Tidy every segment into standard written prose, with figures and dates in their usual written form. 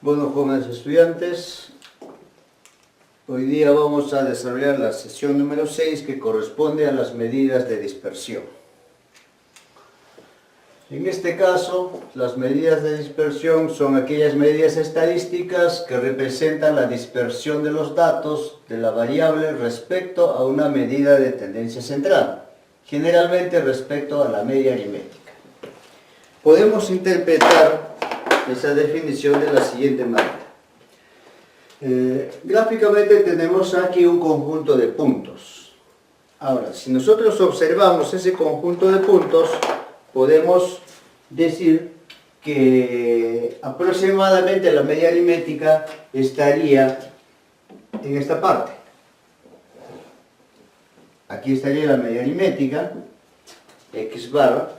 Bueno, jóvenes estudiantes, hoy día vamos a desarrollar la sesión número 6 que corresponde a las medidas de dispersión. En este caso, las medidas de dispersión son aquellas medidas estadísticas que representan la dispersión de los datos de la variable respecto a una medida de tendencia central, generalmente respecto a la media aritmética. Podemos interpretar esa definición de la siguiente manera. Gráficamente tenemos aquí un conjunto de puntos. Ahora, si nosotros observamos ese conjunto de puntos, podemos decir que aproximadamente la media aritmética estaría en esta parte. Aquí estaría la media aritmética, x barra.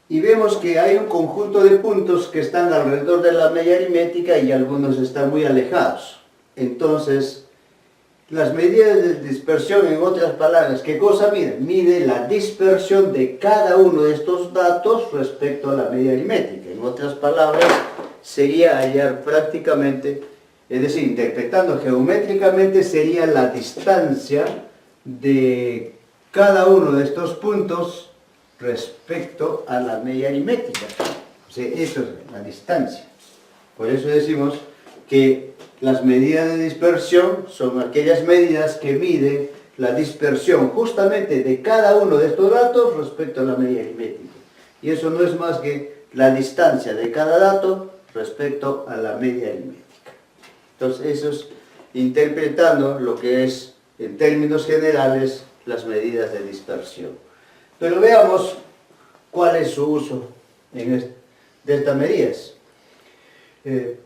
Y vemos que hay un conjunto de puntos que están alrededor de la media aritmética y algunos están muy alejados. Entonces, las medidas de dispersión, en otras palabras, ¿qué cosa mide? Mide la dispersión de cada uno de estos datos respecto a la media aritmética. En otras palabras, sería hallar prácticamente, es decir, interpretando geométricamente, sería la distancia de cada uno de estos puntos respecto a la media aritmética. O sea, eso es la distancia. Por eso decimos que las medidas de dispersión son aquellas medidas que miden la dispersión justamente de cada uno de estos datos respecto a la media aritmética. Y eso no es más que la distancia de cada dato respecto a la media aritmética. Entonces, eso es interpretando lo que es, en términos generales, las medidas de dispersión. Pero veamos cuál es su uso de estas medidas.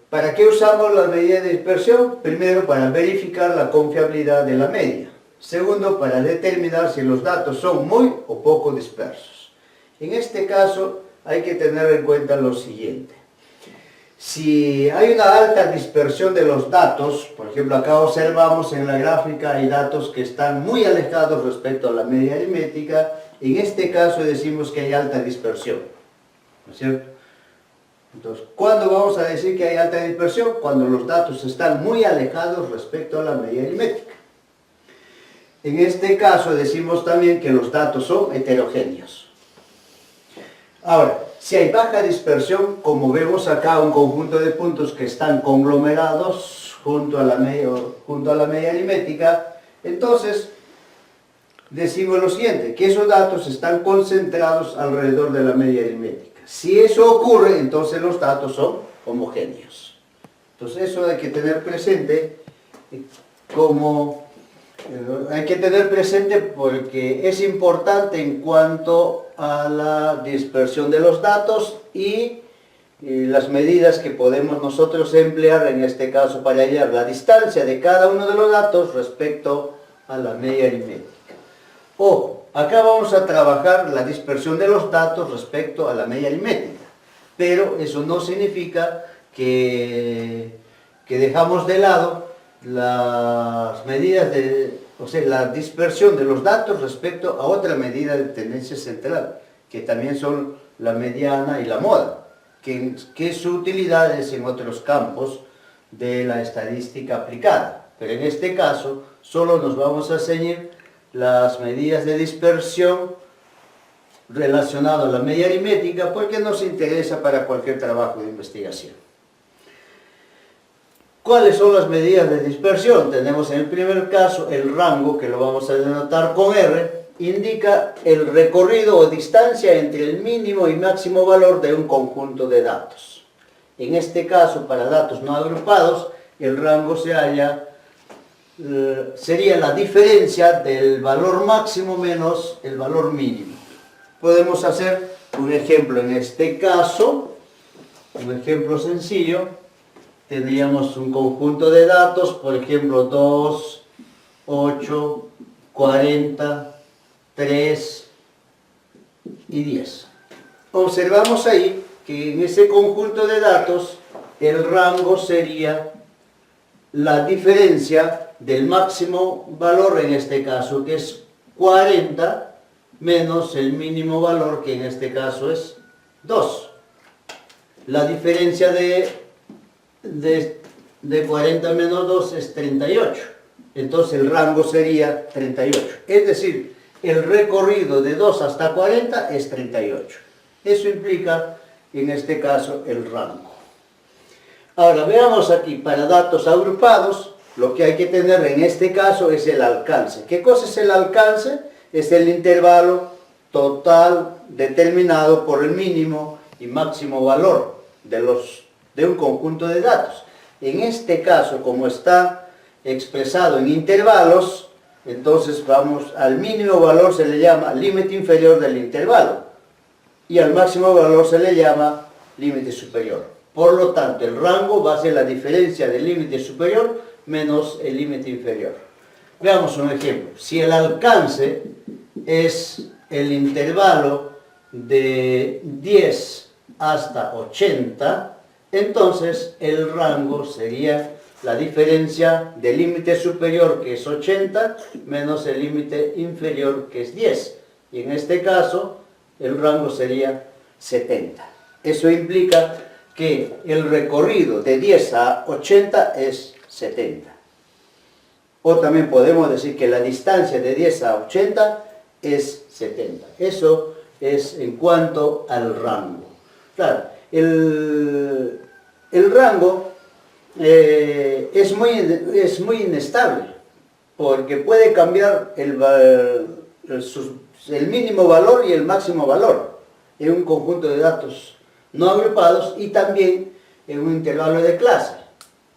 ¿Para qué usamos las medidas de dispersión? Primero, para verificar la confiabilidad de la media. Segundo, para determinar si los datos son muy o poco dispersos. En este caso, hay que tener en cuenta lo siguiente. Si hay una alta dispersión de los datos, por ejemplo, acá observamos en la gráfica hay datos que están muy alejados respecto a la media aritmética. En este caso decimos que hay alta dispersión, ¿no es cierto? Entonces, ¿cuándo vamos a decir que hay alta dispersión? Cuando los datos están muy alejados respecto a la media aritmética. En este caso decimos también que los datos son heterogéneos. Ahora, si hay baja dispersión, como vemos acá un conjunto de puntos que están conglomerados junto a la media aritmética, entonces decimos lo siguiente, que esos datos están concentrados alrededor de la media aritmética. Si eso ocurre, entonces los datos son homogéneos. Entonces eso hay que tener presente porque es importante en cuanto a la dispersión de los datos y las medidas que podemos nosotros emplear en este caso para hallar la distancia de cada uno de los datos respecto a la media aritmética. Ojo, acá vamos a trabajar la dispersión de los datos respecto a la media aritmética, pero eso no significa que dejamos de lado las medidas la dispersión de los datos respecto a otra medida de tendencia central, que también son la mediana y la moda, que su utilidad es en otros campos de la estadística aplicada. Pero en este caso, solo nos vamos a ceñir las medidas de dispersión relacionadas a la media aritmética porque nos interesa para cualquier trabajo de investigación. ¿Cuáles son las medidas de dispersión? Tenemos en el primer caso el rango, que lo vamos a denotar con R, indica el recorrido o distancia entre el mínimo y máximo valor de un conjunto de datos. En este caso, para datos no agrupados, el rango sería la diferencia del valor máximo menos el valor mínimo. Podemos hacer un ejemplo en este caso, un ejemplo sencillo. Tendríamos un conjunto de datos, por ejemplo 2, 8, 40, 3 y 10. Observamos ahí que en ese conjunto de datos el rango sería la diferencia del máximo valor, en este caso que es 40, menos el mínimo valor, que en este caso es 2. la diferencia de 40 menos 2 es 38. Entonces el rango sería 38. Es decir, el recorrido de 2 hasta 40 es 38. Eso implica, en este caso, el rango. Ahora, veamos aquí, para datos agrupados, lo que hay que tener en este caso es el alcance. ¿Qué cosa es el alcance? Es el intervalo total determinado por el mínimo y máximo valor de un conjunto de datos. En este caso, como está expresado en intervalos, entonces vamos al mínimo valor, se le llama límite inferior del intervalo, y al máximo valor se le llama límite superior. Por lo tanto, el rango va a ser la diferencia del límite superior menos el límite inferior. Veamos un ejemplo. Si el alcance es el intervalo de 10 hasta 80, entonces el rango sería la diferencia del límite superior, que es 80, menos el límite inferior, que es 10. Y en este caso, el rango sería 70. Eso implica que el recorrido de 10 a 80 es 70. O también podemos decir que la distancia de 10 a 80 es 70. Eso es en cuanto al rango. Claro, el rango es muy inestable, porque puede cambiar el mínimo valor y el máximo valor en un conjunto de datos no agrupados y también en un intervalo de clase.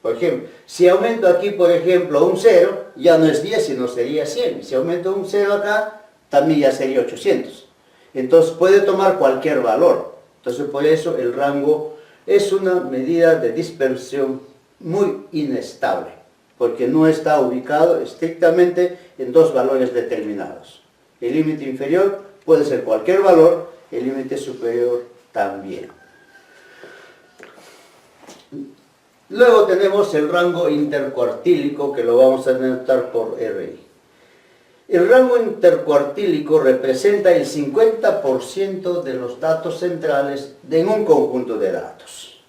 Por ejemplo, si aumento aquí, por ejemplo, un 0, ya no es 10, sino sería 100. Si aumento un 0 acá, también ya sería 800. Entonces puede tomar cualquier valor. Entonces por eso el rango es una medida de dispersión muy inestable, porque no está ubicado estrictamente en dos valores determinados. El límite inferior puede ser cualquier valor, el límite superior también. Luego tenemos el rango intercuartílico, que lo vamos a denotar por RI. El rango intercuartílico representa el 50% de los datos centrales en un conjunto de datos.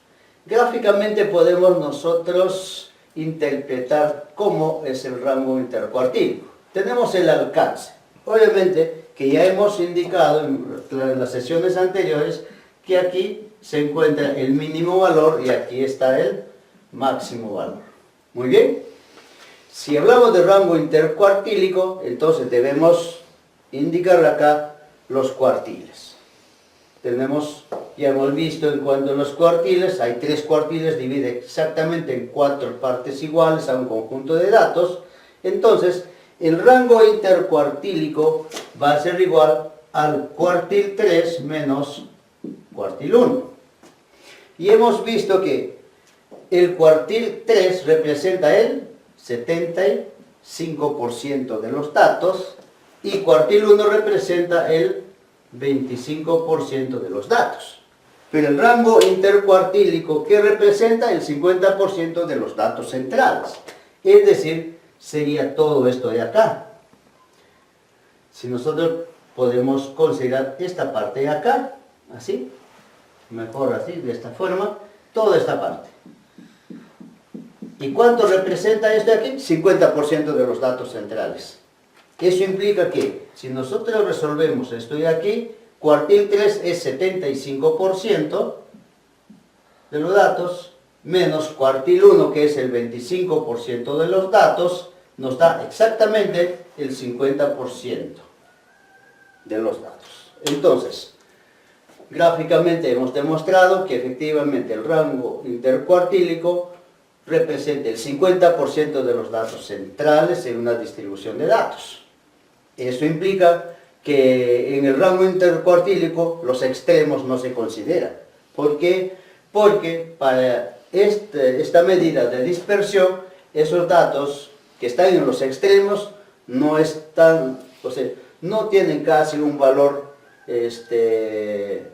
Gráficamente podemos nosotros interpretar cómo es el rango intercuartílico. Tenemos el alcance. Obviamente que ya hemos indicado en las sesiones anteriores que aquí se encuentra el mínimo valor y aquí está el máximo valor. Muy bien. Si hablamos de rango intercuartílico, entonces debemos indicar acá los cuartiles. Ya hemos visto en cuanto a los cuartiles, hay 3 cuartiles, divide exactamente en 4 partes iguales a un conjunto de datos. Entonces, el rango intercuartílico va a ser igual al cuartil 3 menos cuartil 1. Y hemos visto que el cuartil 3 representa el 75% de los datos y cuartil 1 representa el 25% de los datos. Pero el rango intercuartílico, ¿qué representa? El 50% de los datos centrales. Es decir, sería todo esto de acá. Si nosotros podemos considerar esta parte de acá, así, mejor así, de esta forma, toda esta parte. ¿Y cuánto representa esto de aquí? 50% de los datos centrales. Eso implica que si nosotros resolvemos esto de aquí, cuartil 3 es 75% de los datos, menos cuartil 1, que es el 25% de los datos, nos da exactamente el 50% de los datos. Entonces, gráficamente hemos demostrado que efectivamente el rango intercuartílico representa el 50% de los datos centrales en una distribución de datos. Eso implica que en el rango intercuartílico los extremos no se consideran. ¿Por qué? Porque para esta medida de dispersión, esos datos que están en los extremos no están, o sea, no tienen casi un valor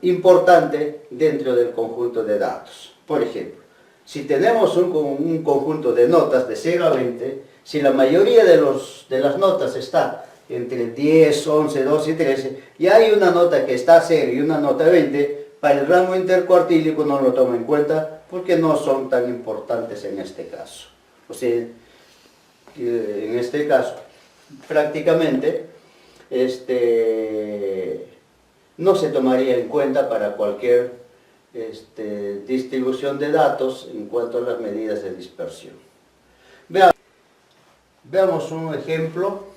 importante dentro del conjunto de datos. Por ejemplo, si tenemos un conjunto de notas de 0 a 20, si la mayoría de las notas está entre 10, 11, 12 y 13, y hay una nota que está a 0 y una nota a 20, Para el rango intercuartílico no lo tomo en cuenta porque no son tan importantes en este caso. O sea, en este caso, prácticamente, no se tomaría en cuenta para cualquier distribución de datos en cuanto a las medidas de dispersión. Veamos un ejemplo.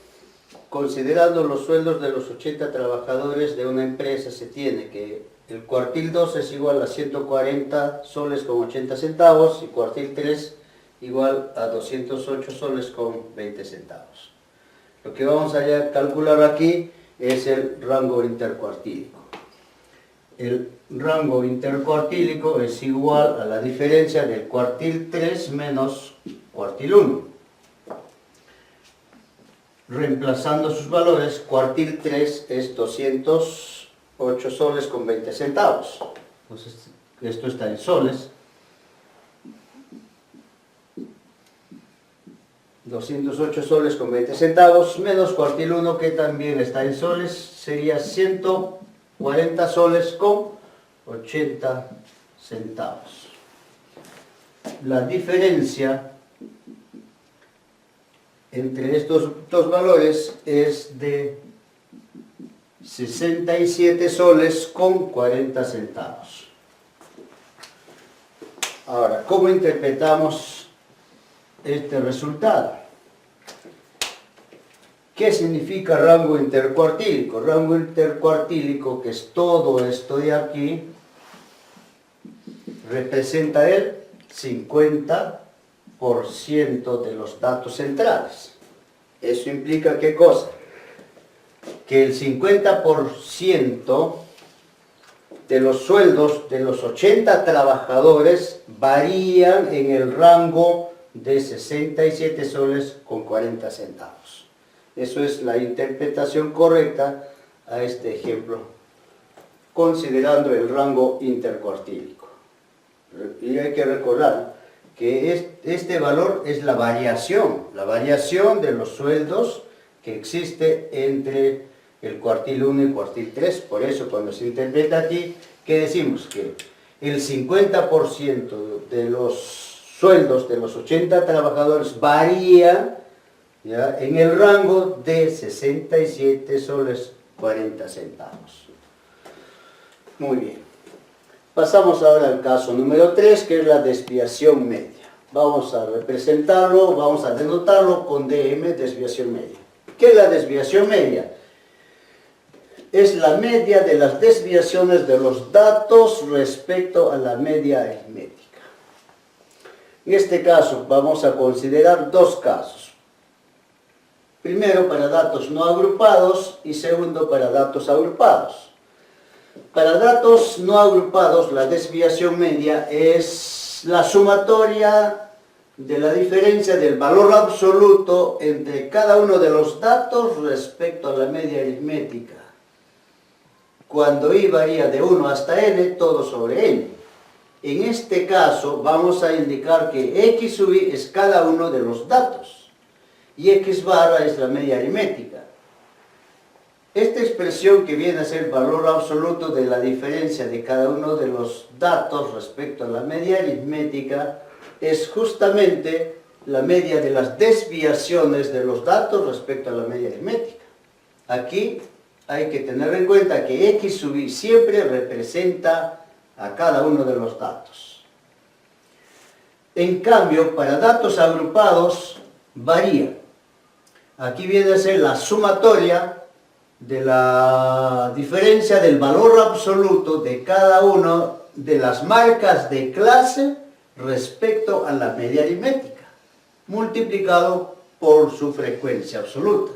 Considerando los sueldos de los 80 trabajadores de una empresa, se tiene que el cuartil 2 es igual a 140 soles con 80 centavos y cuartil 3 igual a 208 soles con 20 centavos. Lo que vamos a calcular aquí es el rango intercuartílico. El rango intercuartílico es igual a la diferencia del cuartil 3 menos cuartil 1. Reemplazando sus valores, cuartil 3 es 208 soles con 20 centavos. Entonces, esto está en soles. 208 soles con 20 centavos menos cuartil 1, que también está en soles, sería 140 soles con 80 centavos. La diferencia entre estos dos valores es de 67 soles con 40 centavos. Ahora, ¿cómo interpretamos este resultado? ¿Qué significa rango intercuartílico? Rango intercuartílico, que es todo esto de aquí, representa el 50% de los datos centrales. ¿Eso implica qué cosa? Que el 50% de los sueldos de los 80 trabajadores varían en el rango de 67 soles con 40 centavos. Eso es la interpretación correcta a este ejemplo, considerando el rango intercuartílico. Y hay que recordar que este valor es la variación de los sueldos que existe entre el cuartil 1 y cuartil 3. Por eso cuando se interpreta aquí, ¿qué decimos? Que el 50% de los sueldos de los 80 trabajadores varía, ¿ya?, en el rango de 67 soles 40 centavos. Muy bien. Pasamos ahora al caso número 3, que es la desviación media. Vamos a representarlo, vamos a denotarlo con DM, desviación media. ¿Qué es la desviación media? Es la media de las desviaciones de los datos respecto a la media aritmética. En este caso vamos a considerar dos casos. Primero para datos no agrupados y segundo para datos agrupados. Para datos no agrupados, la desviación media es la sumatoria de la diferencia del valor absoluto entre cada uno de los datos respecto a la media aritmética. Cuando i varía de 1 hasta n, todo sobre n. En este caso vamos a indicar que x sub i es cada uno de los datos y x barra es la media aritmética. Esta expresión, que viene a ser el valor absoluto de la diferencia de cada uno de los datos respecto a la media aritmética, es justamente la media de las desviaciones de los datos respecto a la media aritmética. Aquí hay que tener en cuenta que x sub i siempre representa a cada uno de los datos. En cambio, para datos agrupados varía. Aquí viene a ser la sumatoria de la diferencia del valor absoluto de cada una de las marcas de clase respecto a la media aritmética, multiplicado por su frecuencia absoluta.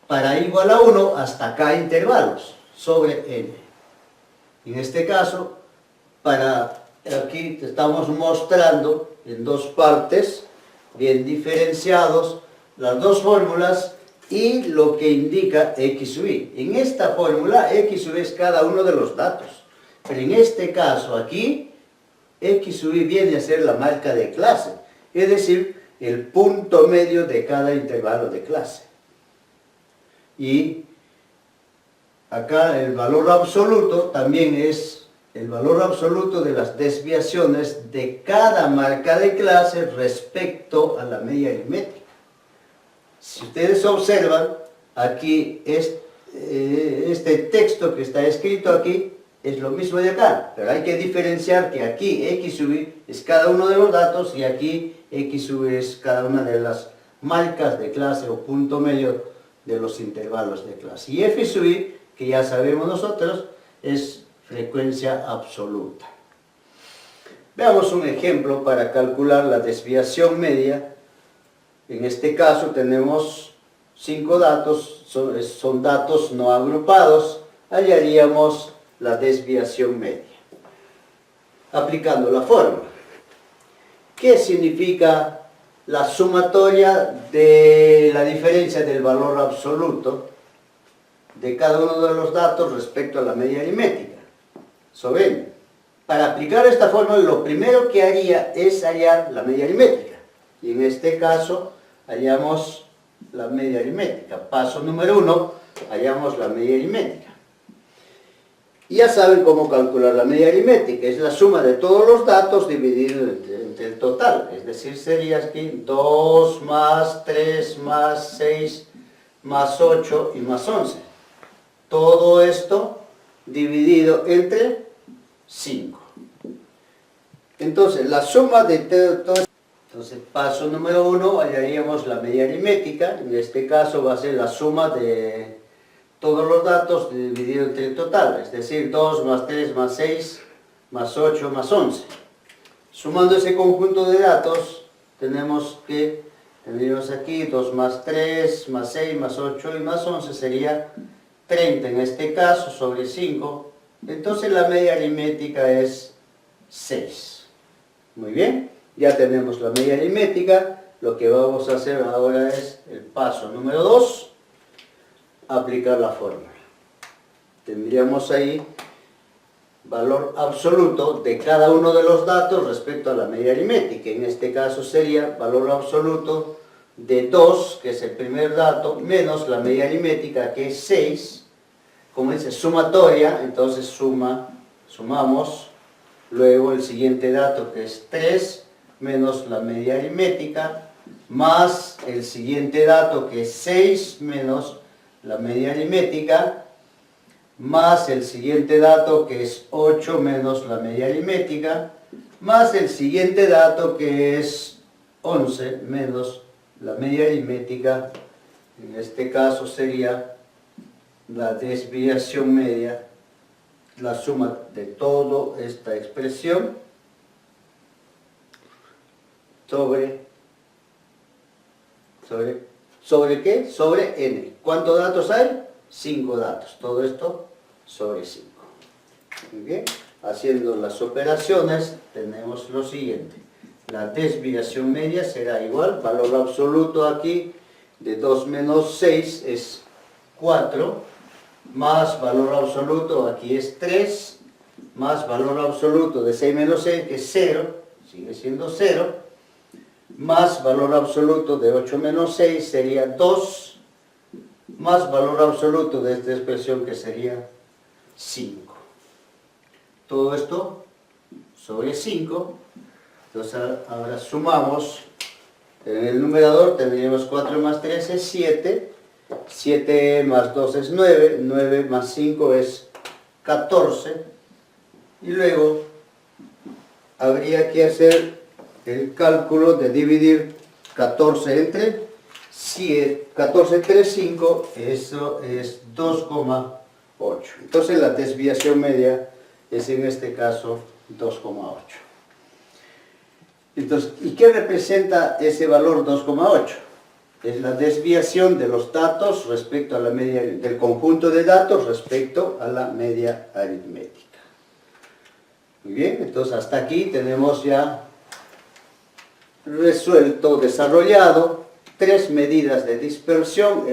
Para i igual a 1 hasta k intervalos sobre n. En este caso, aquí te estamos mostrando en dos partes, bien diferenciados, las dos fórmulas y lo que indica x sub i. En esta fórmula, x sub i es cada uno de los datos. Pero en este caso aquí, x sub i viene a ser la marca de clase, es decir, el punto medio de cada intervalo de clase. Y acá el valor absoluto también es el valor absoluto de las desviaciones de cada marca de clase respecto a la media aritmética. Si ustedes observan, aquí este texto que está escrito aquí es lo mismo de acá, pero hay que diferenciar que aquí x sub y es cada uno de los datos y aquí x sub y es cada una de las marcas de clase o punto medio de los intervalos de clase. Y f sub i, que ya sabemos nosotros, es frecuencia absoluta. Veamos un ejemplo para calcular la desviación media. En este caso tenemos 5 datos, son datos no agrupados, hallaríamos la desviación media. Aplicando la fórmula. ¿Qué significa la sumatoria de la diferencia del valor absoluto de cada uno de los datos respecto a la media aritmética? Ven, para aplicar esta fórmula lo primero que haría es hallar la media aritmética. Y en este caso hallamos la media aritmética. Paso número 1, hallamos la media aritmética. Y ya saben cómo calcular la media aritmética, es la suma de todos los datos dividido entre el total, es decir, sería aquí 2 más 3 más 6 más 8 y más 11. Todo esto dividido entre 5. Entonces, la suma de todo. Entonces, paso número 1, hallaríamos la media aritmética, en este caso va a ser la suma de todos los datos dividido entre el total, es decir, 2 más 3 más 6 más 8 más 11. Sumando ese conjunto de datos, tendríamos aquí 2 más 3 más 6 más 8 y más 11 sería 30 en este caso sobre 5. Entonces la media aritmética es 6. Muy bien, ya tenemos la media aritmética. Lo que vamos a hacer ahora es el paso número 2. Aplicar la fórmula. Tendríamos ahí valor absoluto de cada uno de los datos respecto a la media aritmética. En este caso sería valor absoluto de 2, que es el primer dato, menos la media aritmética, que es 6. Como dice sumatoria, entonces sumamos. Luego el siguiente dato, que es 3, menos la media aritmética, más el siguiente dato, que es 6, menos la media aritmética, más el siguiente dato que es 8 menos la media aritmética, más el siguiente dato que es 11 menos la media aritmética. En este caso sería la desviación media, la suma de toda esta expresión ¿sobre qué? Sobre n. ¿Cuántos datos hay? 5 datos. Todo esto sobre 5. Muy bien. Haciendo las operaciones, tenemos lo siguiente. La desviación media será igual, valor absoluto aquí de 2 menos 6 es 4, más valor absoluto aquí es 3, más valor absoluto de 6 menos 6 que es 0, sigue siendo 0, más valor absoluto de 8 menos 6 sería 2, más valor absoluto de esta expresión que sería 5. Todo esto sobre 5, entonces ahora sumamos, en el numerador tendríamos 4 más 3 es 7, 7 más 2 es 9, 9 más 5 es 14, y luego habría que hacer el cálculo de dividir 14 entre 7, 14 entre 5, eso es 2,8. Entonces la desviación media es en este caso 2,8. Entonces, ¿y qué representa ese valor 2,8? Es la desviación de los datos respecto a la media, del conjunto de datos respecto a la media aritmética. Muy bien, entonces hasta aquí tenemos ya resuelto, desarrollado 3 medidas de dispersión,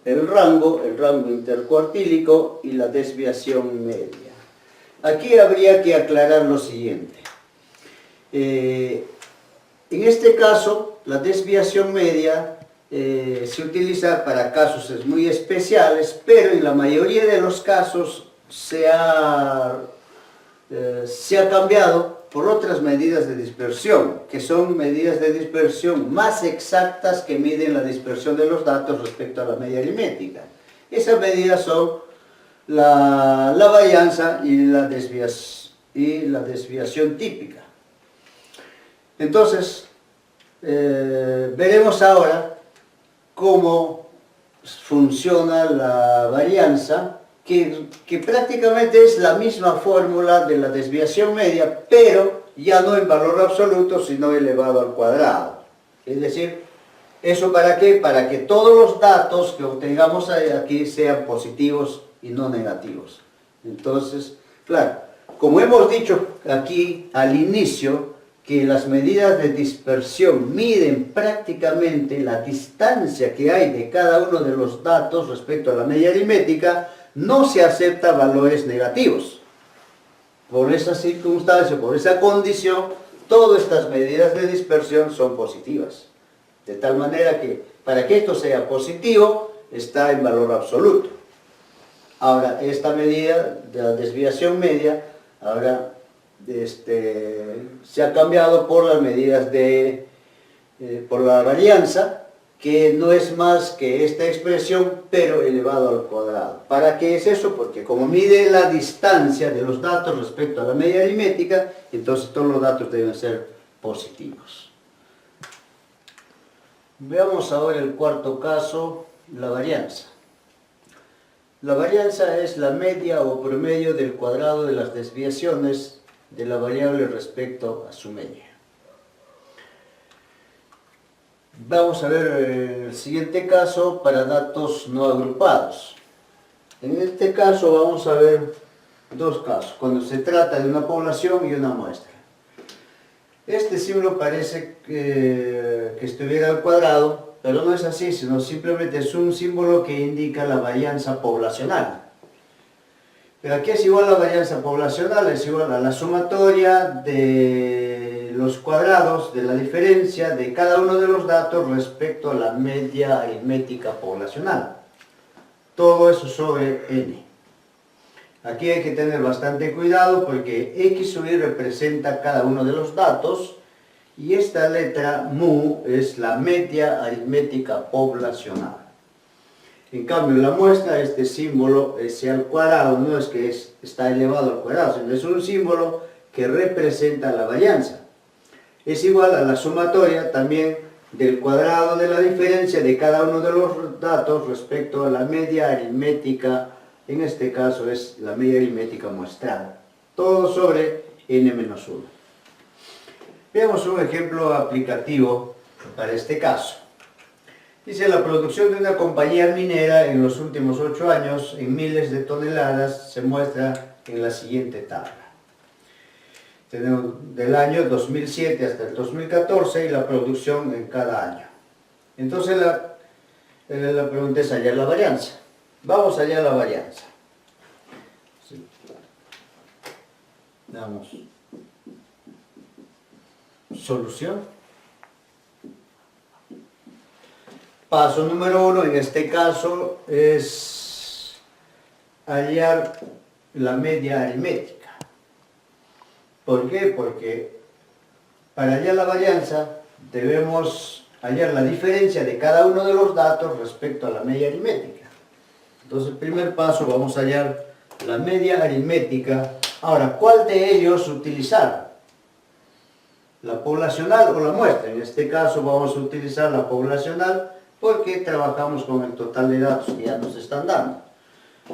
el rango intercuartílico y la desviación media. Aquí habría que aclarar lo siguiente. En este caso, la desviación media se utiliza para casos muy especiales, pero en la mayoría de los casos se ha cambiado por otras medidas de dispersión, que son medidas de dispersión más exactas que miden la dispersión de los datos respecto a la media aritmética. Esas medidas son la varianza y la desviación típica. Entonces, veremos ahora cómo funciona la varianza, que prácticamente es la misma fórmula de la desviación media, pero ya no en valor absoluto, sino elevado al cuadrado. Es decir, ¿eso para qué? Para que todos los datos que obtengamos aquí sean positivos y no negativos. Entonces, claro, como hemos dicho aquí al inicio, que las medidas de dispersión miden prácticamente la distancia que hay de cada uno de los datos respecto a la media aritmética, no se acepta valores negativos. Por esa circunstancia, por esa condición, todas estas medidas de dispersión son positivas. De tal manera que, para que esto sea positivo, está en valor absoluto. Ahora, esta medida de la desviación media, ahora se ha cambiado por las medidas por la varianza, que no es más que esta expresión, pero elevado al cuadrado. ¿Para qué es eso? Porque como mide la distancia de los datos respecto a la media aritmética, entonces todos los datos deben ser positivos. Veamos ahora el cuarto caso, la varianza. La varianza es la media o promedio del cuadrado de las desviaciones de la variable respecto a su media. Vamos a ver el siguiente caso para datos no agrupados. En este caso vamos a ver dos casos, cuando se trata de una población y una muestra. Este símbolo parece que estuviera al cuadrado, pero no es así, sino simplemente es un símbolo que indica la varianza poblacional. Pero aquí es igual a la varianza poblacional, es igual a la sumatoria de los cuadrados de la diferencia de cada uno de los datos respecto a la media aritmética poblacional. Todo eso sobre n. Aquí hay que tener bastante cuidado porque x sub y representa cada uno de los datos y esta letra mu es la media aritmética poblacional. En cambio, en la muestra, este símbolo S al cuadrado no es que está elevado al cuadrado, sino es un símbolo que representa la varianza. Es igual a la sumatoria también del cuadrado de la diferencia de cada uno de los datos respecto a la media aritmética, en este caso es la media aritmética muestral. Todo sobre n-1. Veamos un ejemplo aplicativo para este caso. Dice, la producción de una compañía minera en los últimos 8 años en miles de toneladas se muestra en la siguiente tabla. Tenemos del año 2007 hasta el 2014 y la producción en cada año. Entonces la pregunta es hallar la varianza. Vamos a hallar la varianza. Sí. Damos solución. Paso número 1 en este caso es hallar la media aritmética. ¿Por qué? Porque para hallar la varianza debemos hallar la diferencia de cada uno de los datos respecto a la media aritmética. Entonces, el primer paso vamos a hallar la media aritmética. Ahora, ¿cuál de ellos utilizar? ¿La poblacional o la muestra? En este caso vamos a utilizar la poblacional porque trabajamos con el total de datos que ya nos están dando.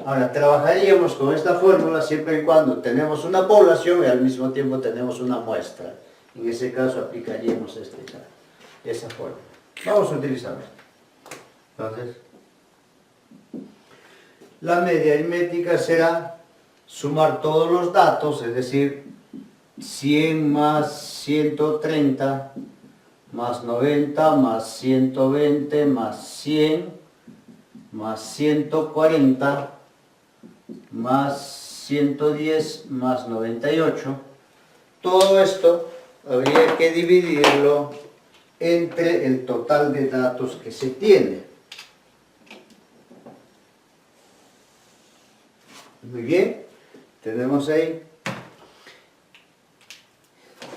Ahora, trabajaríamos con esta fórmula siempre y cuando tenemos una población y al mismo tiempo tenemos una muestra. En ese caso aplicaríamos esa fórmula. Vamos a utilizarla. Entonces, la media aritmética será sumar todos los datos, es decir, 100 más 130 más 90 más 120 más 100 más 140 más 110 más 98. Todo esto habría que dividirlo entre el total de datos que se tiene. Muy bien, tenemos ahí.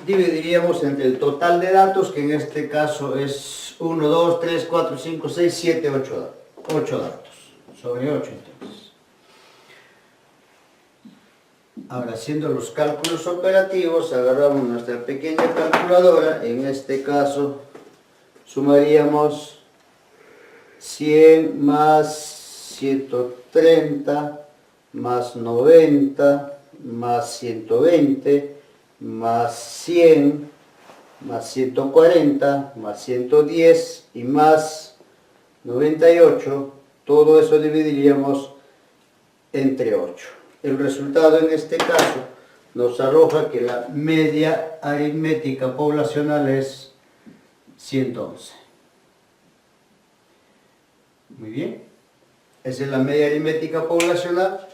Dividiríamos entre el total de datos, que en este caso es 1, 2, 3, 4, 5, 6, 7, 8 datos. Sobre 8 entonces. Ahora, haciendo los cálculos operativos, agarramos nuestra pequeña calculadora. En este caso, sumaríamos 100 más 130 más 90 más 120 más 100 más 140 más 110 y más 98. Todo eso dividiríamos entre 8. El resultado en este caso nos arroja que la media aritmética poblacional es 111. Muy bien. Esa es la media aritmética poblacional.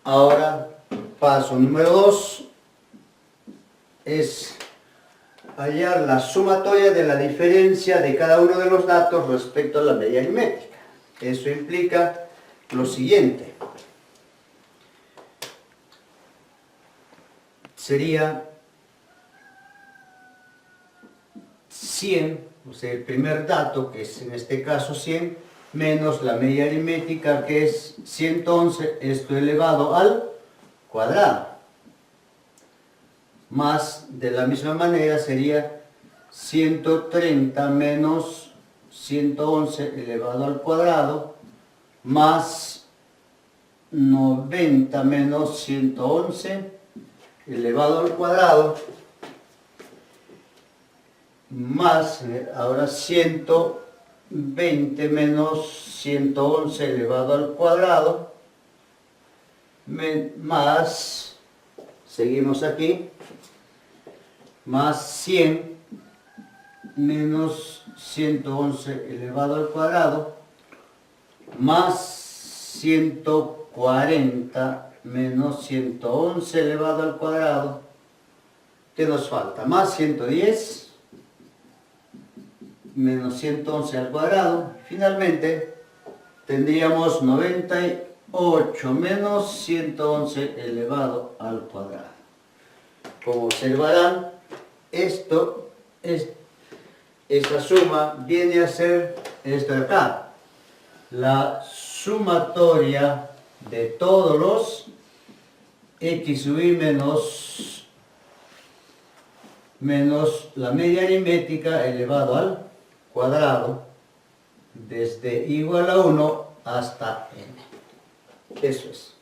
Ahora, paso número 2 es hallar la sumatoria de la diferencia de cada uno de los datos respecto a la media aritmética. Eso implica lo siguiente. Sería 100, o sea, el primer dato, que es en este caso 100, menos la media aritmética, que es 111, esto elevado al cuadrado. Más, de la misma manera, sería 130 menos 111 elevado al cuadrado, más 90 menos 111 elevado al cuadrado, más, ahora 120 menos 111 elevado al cuadrado, más, seguimos aquí, más 100 menos 111 elevado al cuadrado, más 140 menos 111 elevado al cuadrado. ¿Qué nos falta? Más 110 menos 111 al cuadrado. Finalmente tendríamos 98 menos 111 elevado al cuadrado. Como observarán, esta suma viene a ser esto de acá, la sumatoria de todos los x sub i menos la media aritmética elevado al cuadrado desde igual a 1 hasta n. Eso es.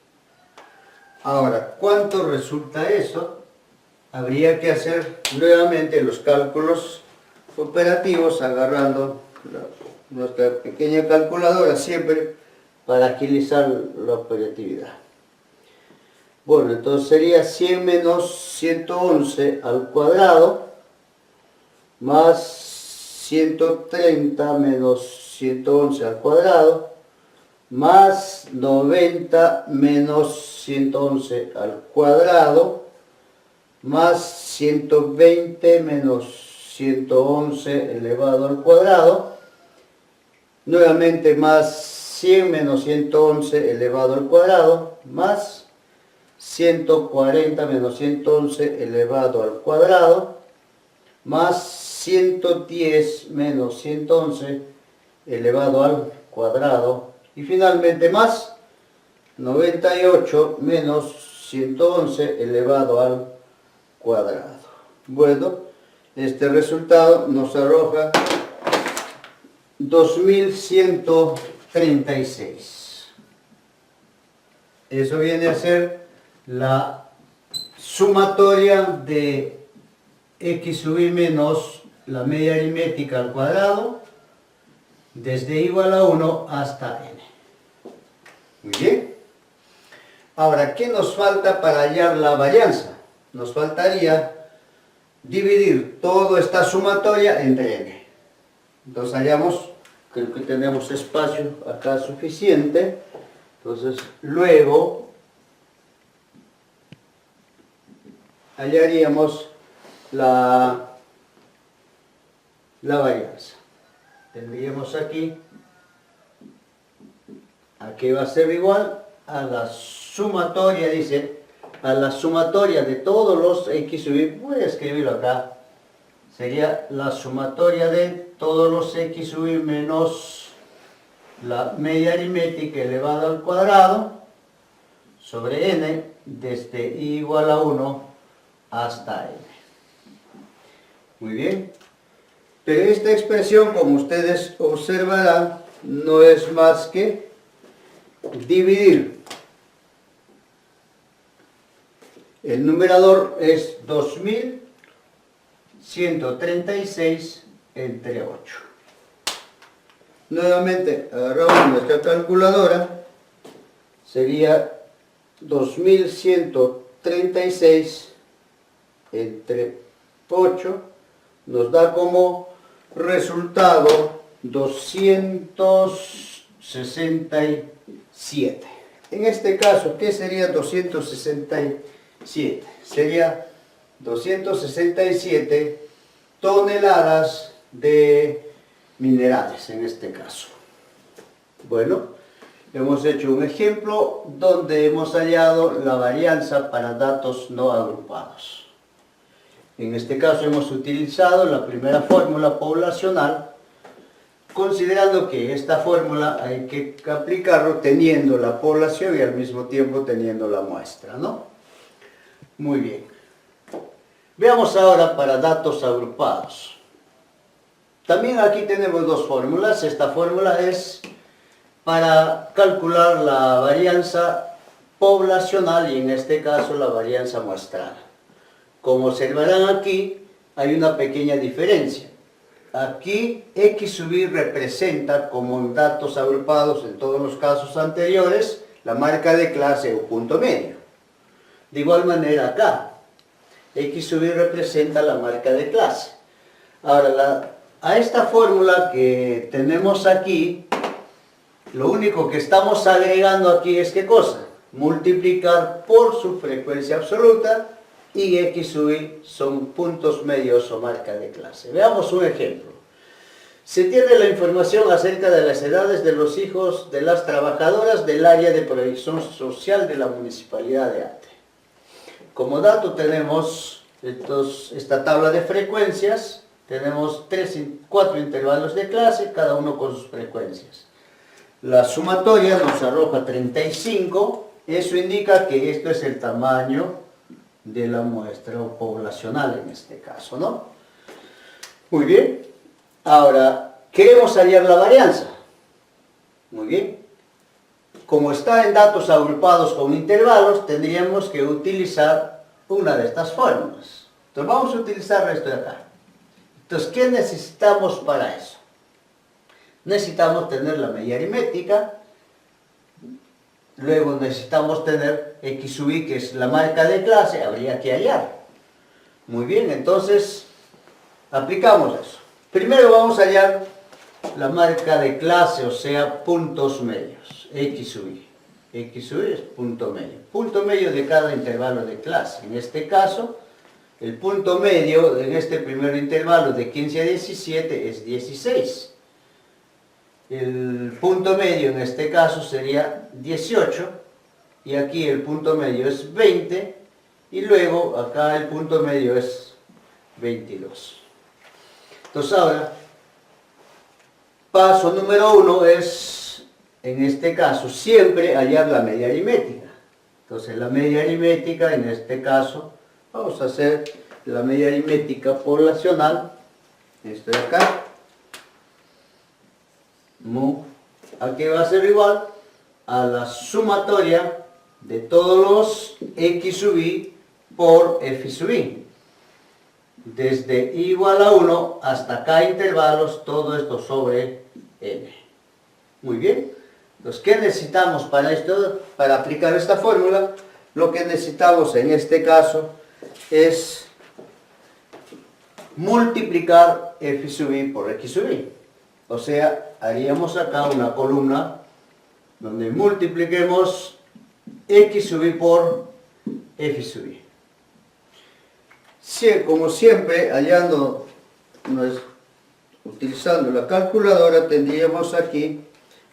Ahora, ¿cuánto resulta eso? Habría que hacer nuevamente los cálculos operativos agarrando nuestra pequeña calculadora siempre para agilizar la operatividad. Bueno, entonces sería 100 menos 111 al cuadrado más 130 menos 111 al cuadrado más 90 menos 111 al cuadrado más 120 menos 111 elevado al cuadrado, nuevamente más 100 menos 111 elevado al cuadrado, más 140 menos 111 elevado al cuadrado, más 110 menos 111 elevado al cuadrado, y finalmente más 98 menos 111 elevado al cuadrado. Bueno, este resultado nos arroja 2136. Eso viene a ser la sumatoria de x sub i menos la media aritmética al cuadrado desde igual a 1 hasta n. Muy bien. Ahora, ¿qué nos falta para hallar la varianza? Nos faltaría dividir toda esta sumatoria entre n. Entonces hallamos, creo que tenemos espacio acá suficiente. Entonces luego hallaríamos la varianza. Tendríamos aquí, va a ser igual a la sumatoria, dice, a la sumatoria de todos los x sub i, voy a escribirlo acá, sería la sumatoria de todos los x sub i menos la media aritmética elevada al cuadrado sobre n desde i igual a 1 hasta n. Muy bien. Pero esta expresión, como ustedes observarán, no es más que dividir. El numerador es 2136 entre 8. Nuevamente agarramos nuestra calculadora, sería 2136 entre 8, nos da como resultado 267. En este caso, ¿qué sería 267? Sería 267 toneladas de minerales en este caso. Bueno, hemos hecho un ejemplo donde hemos hallado la varianza para datos no agrupados. En este caso hemos utilizado la primera fórmula poblacional, considerando que esta fórmula hay que aplicarlo teniendo la población y al mismo tiempo teniendo la muestra, ¿no? Muy bien. Veamos ahora para datos agrupados. También aquí tenemos dos fórmulas. Esta fórmula es para calcular la varianza poblacional y en este caso la varianza muestral. Como observarán aquí, hay una pequeña diferencia. Aquí x sub i representa, como en datos agrupados en todos los casos anteriores, la marca de clase o punto medio. De igual manera acá, x sub i representa la marca de clase. Ahora, a esta fórmula que tenemos aquí, lo único que estamos agregando aquí es ¿qué cosa? Multiplicar por su frecuencia absoluta y x sub i son puntos medios o marca de clase. Veamos un ejemplo. Se tiene la información acerca de las edades de los hijos de las trabajadoras del área de protección social de la Municipalidad de Ate. Como dato tenemos esta tabla de frecuencias, tenemos 4 intervalos de clase, cada uno con sus frecuencias. La sumatoria nos arroja 35, eso indica que esto es el tamaño de la muestra poblacional en este caso, ¿no? Muy bien. Ahora, queremos hallar la varianza. Muy bien. Como está en datos agrupados con intervalos, tendríamos que utilizar una de estas fórmulas. Entonces vamos a utilizar esto de acá. Entonces, ¿qué necesitamos para eso? Necesitamos tener la media aritmética. Luego necesitamos tener x sub i, que es la marca de clase, habría que hallar. Muy bien, entonces aplicamos eso. Primero vamos a hallar la marca de clase, o sea, puntos medios, x sub i. X sub i es punto medio de cada intervalo de clase. En este caso, el punto medio en este primer intervalo de 15 a 17 es 16. El punto medio en este caso sería 18 y aquí el punto medio es 20 y luego acá el punto medio es 22. Entonces ahora, paso número 1 es, en este caso, siempre hallar la media aritmética. Entonces la media aritmética, en este caso, vamos a hacer la media aritmética poblacional, esto de acá. Aquí va a ser igual a la sumatoria de todos los x sub i por f sub i. Desde i igual a 1 hasta k intervalos, todo esto sobre n. Muy bien. Entonces, ¿qué necesitamos para esto? Para aplicar esta fórmula, lo que necesitamos en este caso es multiplicar f sub i por x sub i. O sea, haríamos acá una columna donde multipliquemos x sub i por f sub i. Como siempre, hallando utilizando la calculadora tendríamos aquí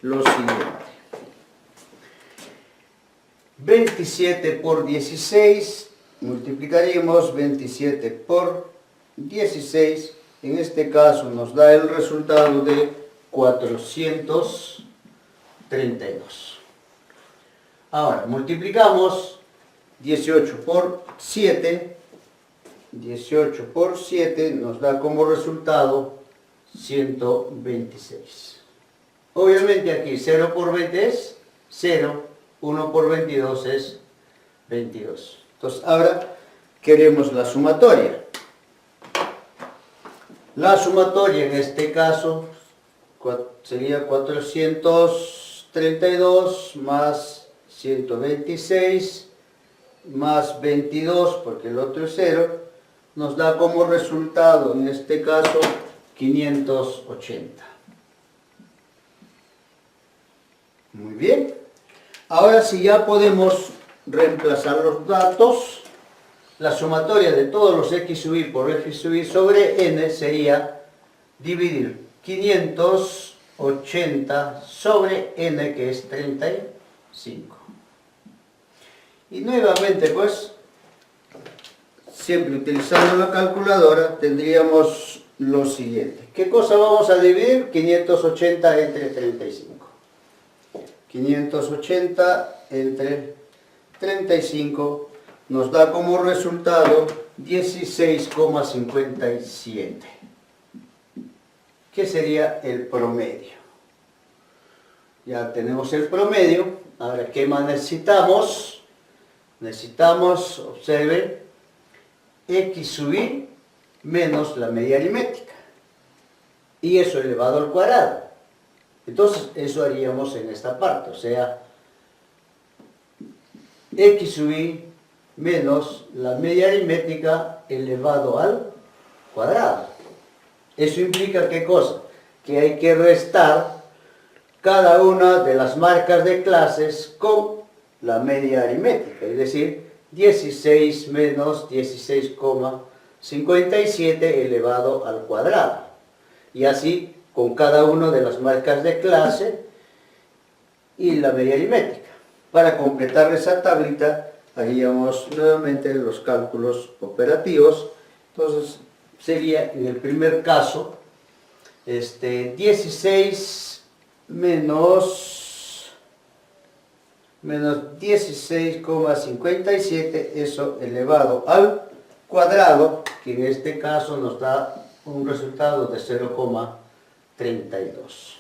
lo siguiente. 27 por 16, multiplicaríamos 27 por 16, en este caso nos da el resultado de 432. Ahora, multiplicamos 18 por 7, 18 por 7 nos da como resultado 126. Obviamente aquí 0 por 20 es 0, 1 por 22 es 22. Entonces ahora queremos la sumatoria. La sumatoria en este caso sería 432 más 126 más 22, porque el otro es 0, nos da como resultado en este caso 580. Muy bien. Ahora sí ya podemos reemplazar los datos. La sumatoria de todos los x sub i por f sub i sobre n sería dividir 580 sobre n, que es 35. Y nuevamente, pues, siempre utilizando la calculadora, tendríamos lo siguiente. ¿Qué cosa vamos a dividir? 580 entre 35. 580 entre 35 nos da como resultado 16,57, que sería el promedio. Ya tenemos el promedio. Ahora, ¿qué más necesitamos? Necesitamos, observen, x sub i menos la media aritmética, y eso elevado al cuadrado. Entonces, eso haríamos en esta parte, o sea, x sub i menos la media aritmética elevado al cuadrado. Eso implica, ¿qué cosa? Que hay que restar cada una de las marcas de clases con la media aritmética, es decir, 16 menos 16,57 elevado al cuadrado. Y así con cada una de las marcas de clase y la media aritmética. Para completar esa tablita haríamos nuevamente los cálculos operativos. Entonces sería en el primer caso 16 menos 16,57, eso elevado al cuadrado, que en este caso nos da un resultado de 0,32.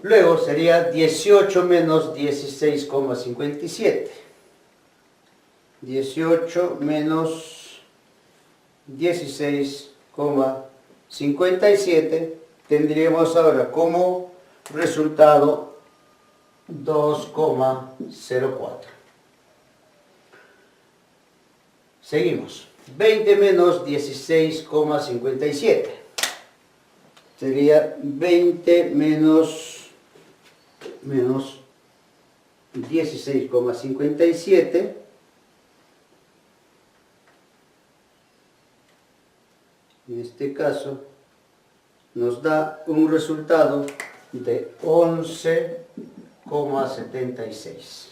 Luego sería 18 menos 16,57. 18 menos 16,57 tendríamos ahora como resultado 2,04. Seguimos. 20 menos 16,57. Sería 20 menos 16,57. En este caso nos da un resultado de 11,76.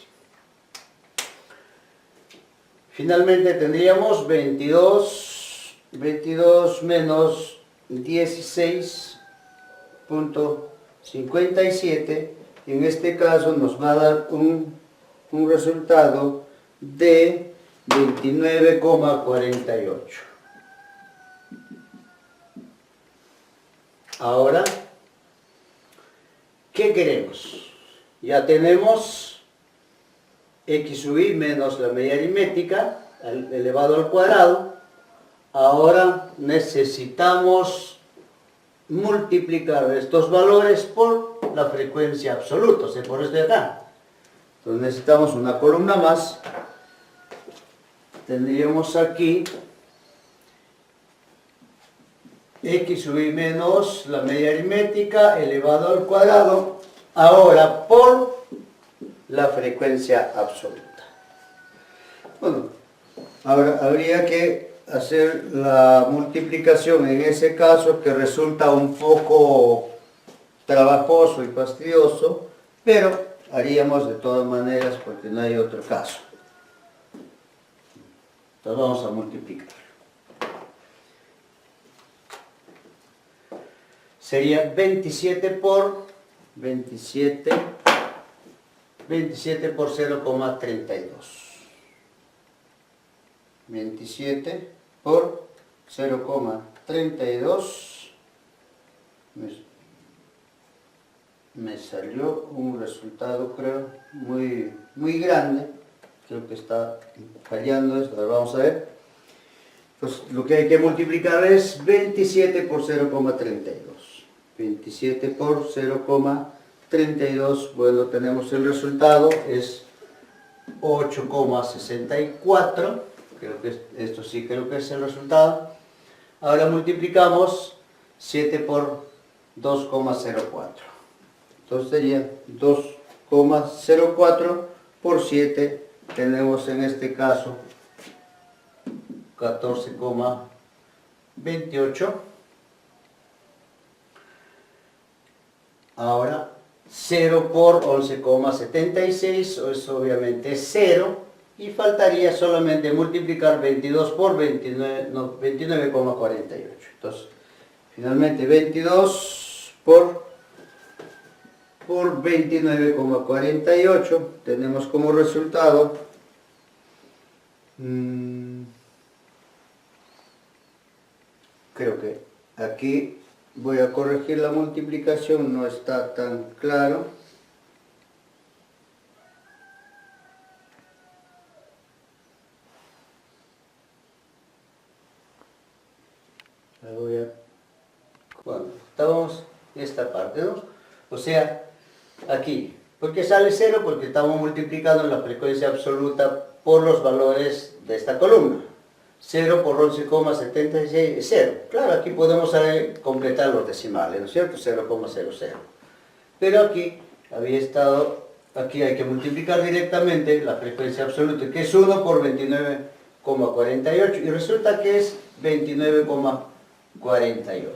Finalmente tendríamos 22 menos 16,57. En este caso nos va a dar un resultado de 29,48. Ahora, ¿qué queremos? Ya tenemos x sub i menos la media aritmética elevado al cuadrado. Ahora necesitamos multiplicar estos valores por la frecuencia absoluta, o sea, por esto de acá. Entonces necesitamos una columna más. Tendríamos aquí x sub i menos la media aritmética elevado al cuadrado, ahora por la frecuencia absoluta. Bueno, ahora habría que hacer la multiplicación en ese caso, que resulta un poco trabajoso y fastidioso, pero haríamos de todas maneras porque no hay otro caso. Entonces vamos a multiplicar. Sería 27 por 0,32. 27 por 0,32. Me salió un resultado, creo, muy grande. Creo que está fallando esto. Ahora vamos a ver. Pues lo que hay que multiplicar es 27 por 0,32. 27 por 0,32. Bueno, tenemos el resultado. Es 8,64. Creo que esto sí creo que es el resultado. Ahora multiplicamos 7 por 2,04. Entonces sería 2,04 por 7. Tenemos en este caso 14,28. Ahora 0 por 11,76, es obviamente 0, y faltaría solamente multiplicar 22 por 29, no, 29,48. Entonces, finalmente 22 por 29,48 tenemos como resultado creo que aquí voy a corregir la multiplicación, no está tan claro. Bueno, estamos en esta parte, ¿no? O sea, aquí, ¿por qué sale 0? Porque estamos multiplicando la frecuencia absoluta por los valores de esta columna. 0 por 11,76 es 0. Claro, aquí podemos completar los decimales, ¿no es cierto? 0,00. Pero aquí había estado, aquí hay que multiplicar directamente la frecuencia absoluta, que es 1 por 29,48, y resulta que es 29,48.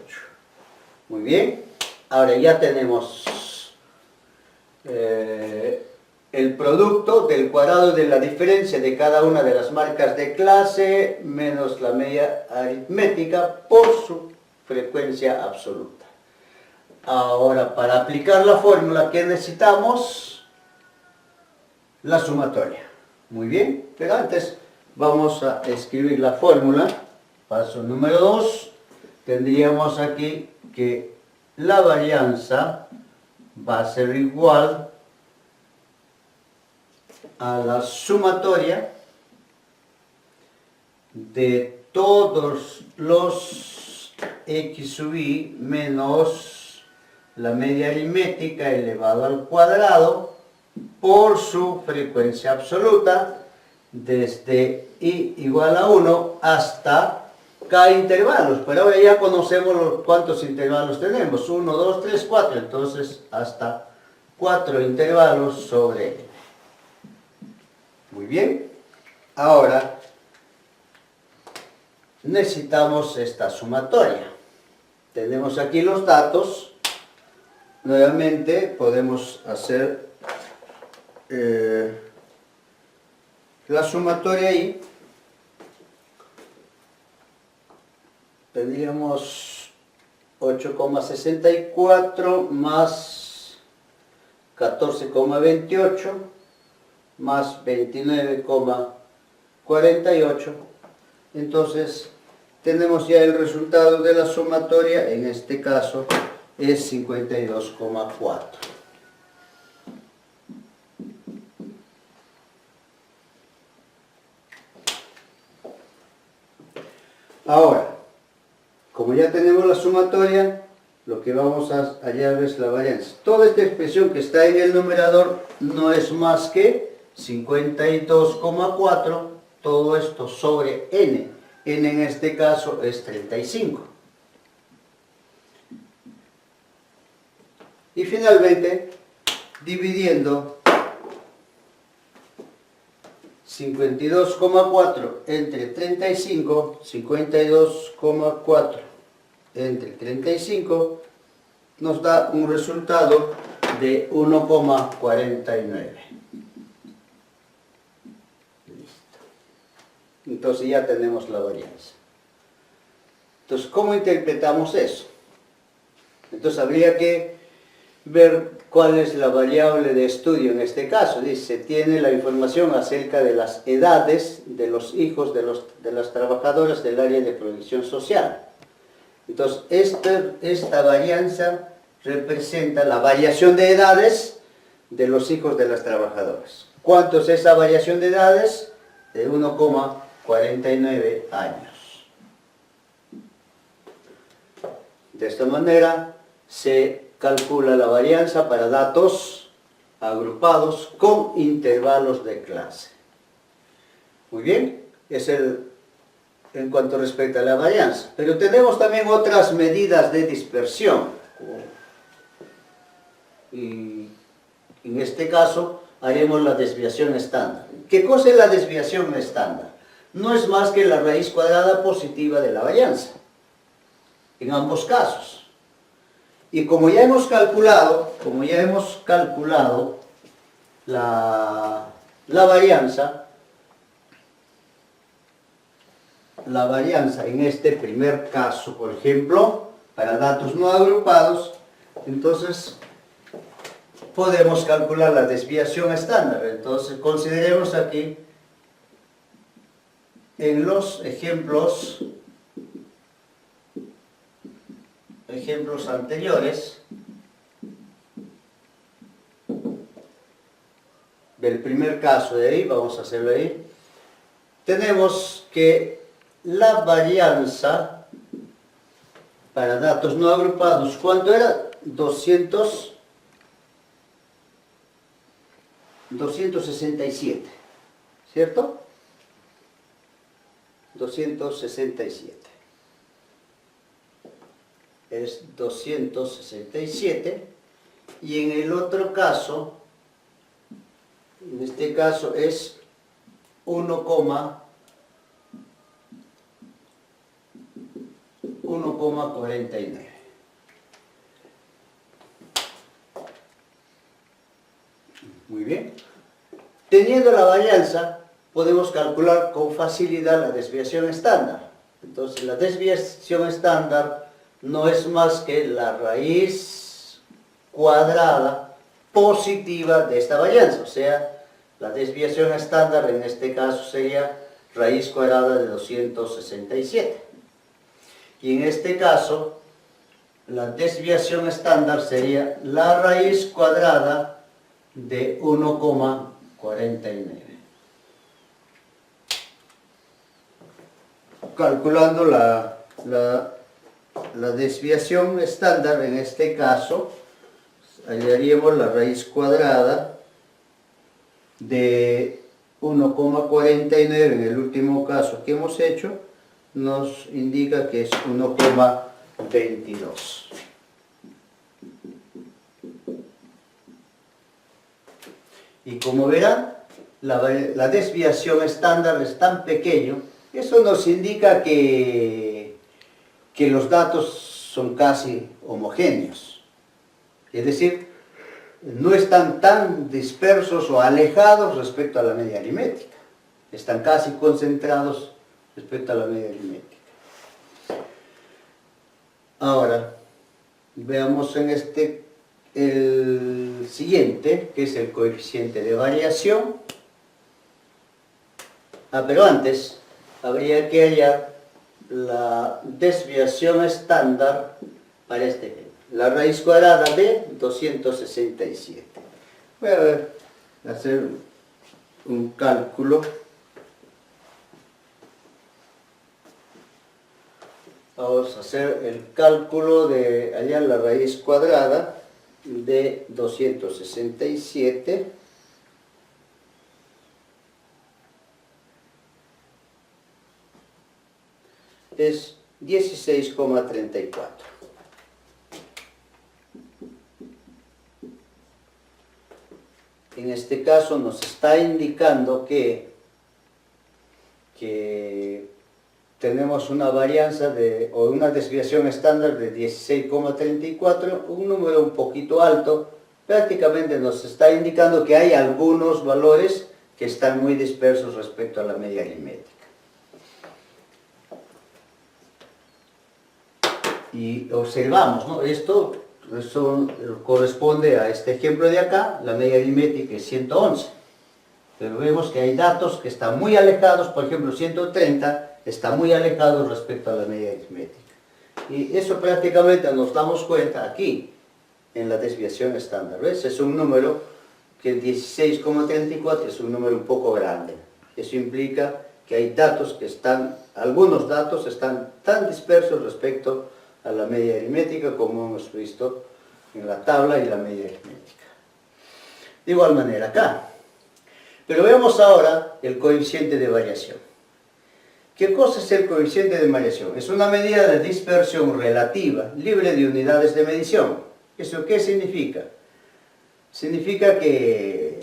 Muy bien, ahora ya tenemos el producto del cuadrado de la diferencia de cada una de las marcas de clase menos la media aritmética por su frecuencia absoluta. Ahora, para aplicar la fórmula, ¿qué necesitamos? La sumatoria. Muy bien, pero antes vamos a escribir la fórmula. Paso número 2. Tendríamos aquí que la varianza va a ser igual a la sumatoria de todos los x sub i menos la media aritmética elevado al cuadrado por su frecuencia absoluta desde i igual a 1 hasta k intervalos, pero ahora ya conocemos cuántos intervalos tenemos, 1, 2, 3, 4, entonces hasta 4 intervalos sobre n. Muy bien, ahora necesitamos esta sumatoria. Tenemos aquí los datos, nuevamente podemos hacer la sumatoria ahí. Tendríamos 8,64 más 14,28 más 29,48. Entonces tenemos ya el resultado de la sumatoria, en este caso es 52,4. Ahora, como ya tenemos la sumatoria, lo que vamos a hallar es la varianza. Toda esta expresión que está en el numerador no es más que 52,4, todo esto sobre n. N en este caso es 35. Y finalmente, dividiendo 52,4 entre 35, 52,4 entre 35 nos da un resultado de 1,49. Listo. Entonces ya tenemos la varianza. Entonces, ¿cómo interpretamos eso? Entonces habría que ver cuál es la variable de estudio en este caso. Dice, tiene la información acerca de las edades de los hijos de las trabajadoras del área de protección social. Entonces, esta varianza representa la variación de edades de los hijos de las trabajadoras. ¿Cuánto es esa variación de edades? De 1,49 años. De esta manera se calcula la varianza para datos agrupados con intervalos de clase. Muy bien, es en cuanto respecta a la varianza. Pero tenemos también otras medidas de dispersión. Y en este caso haremos la desviación estándar. ¿Qué cosa es la desviación estándar? No es más que la raíz cuadrada positiva de la varianza, en ambos casos. Y como ya hemos calculado la varianza en este primer caso, por ejemplo, para datos no agrupados, entonces podemos calcular la desviación estándar. Entonces consideremos aquí en los ejemplos anteriores del primer caso de ahí, vamos a hacerlo ahí, tenemos que la varianza para datos no agrupados, ¿cuánto era? 267, ¿cierto? 267. Es 267, y en el otro caso, en este caso es 1,49. Muy bien. Teniendo la varianza, podemos calcular con facilidad la desviación estándar. Entonces, la desviación estándar no es más que la raíz cuadrada positiva de esta varianza. O sea, la desviación estándar en este caso sería raíz cuadrada de 267. Y en este caso, la desviación estándar sería la raíz cuadrada de 1,49. Calculando la desviación estándar en este caso, hallaríamos la raíz cuadrada de 1,49 en el último caso que hemos hecho, nos indica que es 1,22. Y como verán, la desviación estándar es tan pequeño, eso nos indica que los datos son casi homogéneos. Es decir, no están tan dispersos o alejados respecto a la media aritmética. Están casi concentrados respecto a la media aritmética. Ahora, veamos en el siguiente, que es el coeficiente de variación. Pero antes, habría que hallar la desviación estándar para este ejemplo. La raíz cuadrada de 267. Voy a hacer un cálculo. Vamos a hacer el cálculo de hallar la raíz cuadrada de 267. Es 16,34. En este caso nos está indicando que que tenemos una varianza o una desviación estándar de 16,34, un número un poquito alto, prácticamente nos está indicando que hay algunos valores que están muy dispersos respecto a la media aritmética. Y observamos, ¿no? Esto corresponde a este ejemplo de acá, la media aritmética es 111. Pero vemos que hay datos que están muy alejados, por ejemplo 130 está muy alejado respecto a la media aritmética. Y eso prácticamente nos damos cuenta aquí, en la desviación estándar. ¿Ves? Es un número que 16,34 es un número un poco grande. Eso implica que hay datos que algunos datos están tan dispersos respecto a la media aritmética como hemos visto en la tabla y la media aritmética. De igual manera acá. Pero veamos ahora el coeficiente de variación. ¿Qué cosa es el coeficiente de variación? Es una medida de dispersión relativa, libre de unidades de medición. ¿Eso qué significa? Significa que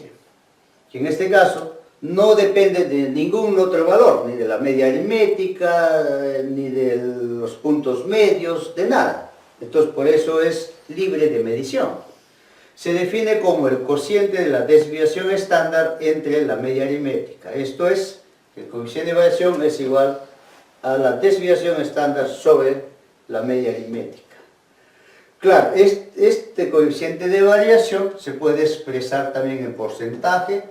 en este caso no depende de ningún otro valor, ni de la media aritmética, ni de los puntos medios, de nada. Entonces por eso es libre de medición. Se define como el cociente de la desviación estándar entre la media aritmética. Esto es, el coeficiente de variación es igual a la desviación estándar sobre la media aritmética. Claro, este coeficiente de variación se puede expresar también en porcentaje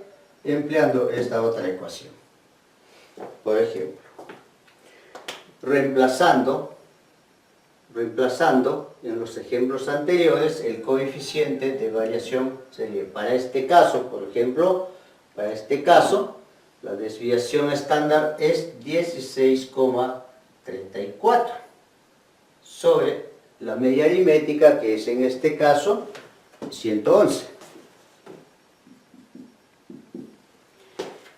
empleando esta otra ecuación. Por ejemplo, reemplazando en los ejemplos anteriores, el coeficiente de variación sería, para este caso, por ejemplo, para este caso, la desviación estándar es 16,34 sobre la media aritmética, que es en este caso 111.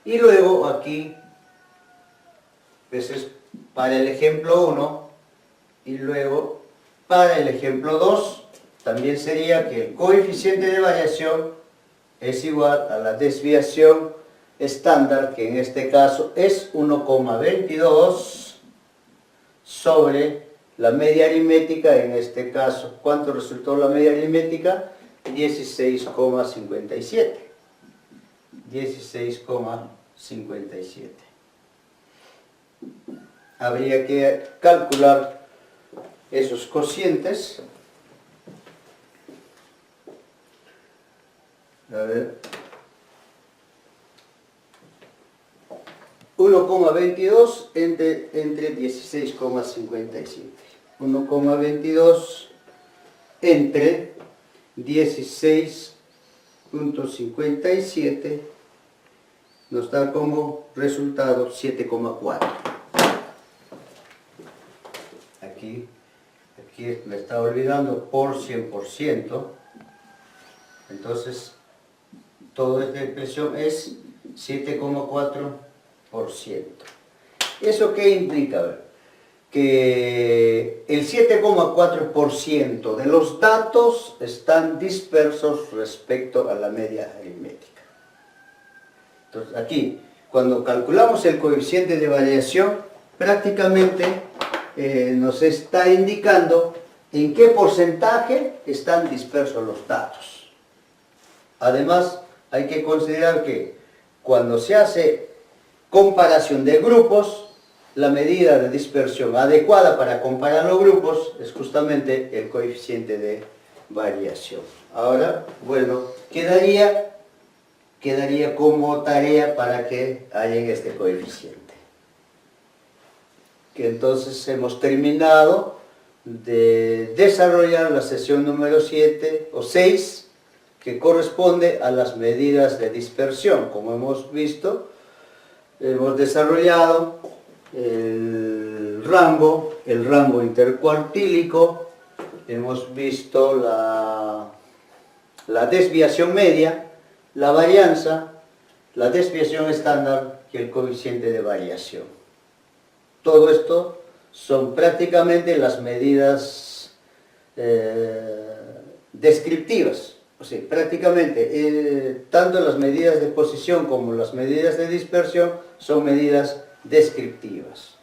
Y luego aquí, pues es para el ejemplo 1, y luego para el ejemplo 2, también sería que el coeficiente de variación es igual a la desviación estándar, que en este caso es 1,22 sobre la media aritmética, en este caso, ¿cuánto resultó la media aritmética? 16,57. 16,57. Habría que calcular esos cocientes. A ver. 1,22 entre 16,57. 1,22 entre 16,57 nos da como resultado 7,4. Aquí me está olvidando por 100%. Entonces, toda esta expresión es 7,4%. ¿Eso qué implica? A ver, que el 7,4% de los datos están dispersos respecto a la media aritmética. Entonces aquí, cuando calculamos el coeficiente de variación, prácticamente nos está indicando en qué porcentaje están dispersos los datos. Además, hay que considerar que cuando se hace comparación de grupos, la medida de dispersión adecuada para comparar los grupos es justamente el coeficiente de variación. Ahora, bueno, quedaría como tarea para que hallen este coeficiente. Que entonces hemos terminado de desarrollar la sesión número 7 o 6, que corresponde a las medidas de dispersión. Como hemos visto, hemos desarrollado el rango intercuartílico, hemos visto la desviación media, la varianza, la desviación estándar y el coeficiente de variación. Todo esto son prácticamente las medidas descriptivas. O sea, prácticamente tanto las medidas de posición como las medidas de dispersión son medidas descriptivas.